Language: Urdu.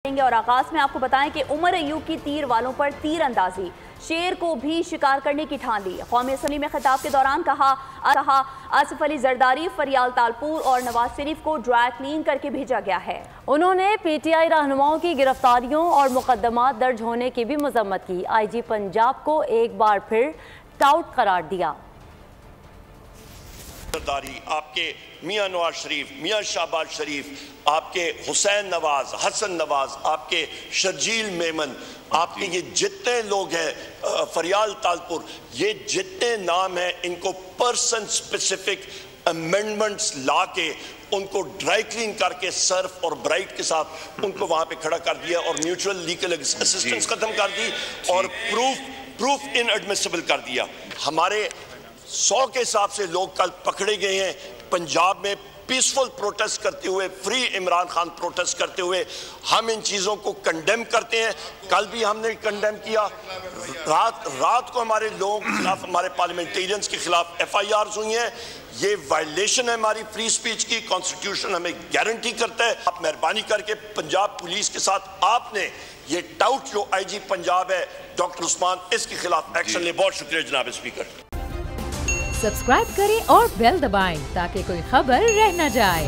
اور آغاز میں آپ کو بتائیں کہ عمر ایوب کی تیر والوں پر تیر اندازی، شیر کو بھی شکار کرنے کی ٹھان لی۔ قومی اسمبلی میں خطاب کے دوران کہا آصف علی زرداری، فریال تالپور اور نواز شریف کو ڈرائی کلین کر کے بھیجا گیا ہے۔ انہوں نے پی ٹی آئی رہنماؤں کی گرفتاریوں اور مقدمات درج ہونے کی بھی مذمت کی۔ آئی جی پنجاب کو ایک بار پھر ٹاؤٹ قرار دیا۔ آپ کے میاں نواز شریف، میاں شہباز شریف، آپ کے حسین نواز، حسن نواز، آپ کے شرجیل میمن، آپ کے یہ جتنے لوگ ہیں، فریال تالپور، یہ جتنے نام ہیں، ان کو پرسن سپیسیفک امینڈمنٹس لا کے ان کو ڈرائی کلین کر کے سرف اور برائٹ کے ساتھ ان کو وہاں پہ کھڑا کر دیا اور میوچول لیگل اسسٹنس ختم کر دی اور پروف ان ایڈمیسیبل کر دیا۔ ہمارے 100 کے حساب سے لوگ کل پکڑے گئے ہیں پنجاب میں پیسفل پروٹیسٹ کرتے ہوئے، فری عمران خان پروٹیسٹ کرتے ہوئے۔ ہم ان چیزوں کو کنڈیم کرتے ہیں، کل بھی ہم نے کنڈیم کیا۔ رات کو ہمارے لوگوں کے خلاف، ہمارے پارلیمنٹیرینز کے خلاف ایف آئی آرز ہوئی ہیں۔ یہ وائلیشن ہے ہماری فری سپیچ کی، کانسٹیٹیوشن ہمیں گارنٹی کرتا ہے۔ آپ مہربانی کر کے پنجاب پولیس کے ساتھ آپ نے یہ ٹاؤٹ جو آئی جی پنجاب ہے ڈاکٹر عثمان، اس کے خلاف ایکشن لے۔ بہت شکریہ جناب اسپیکر۔ سبسکرائب کریں اور بیل دبائیں تاکہ کوئی خبر رہ نہ جائے۔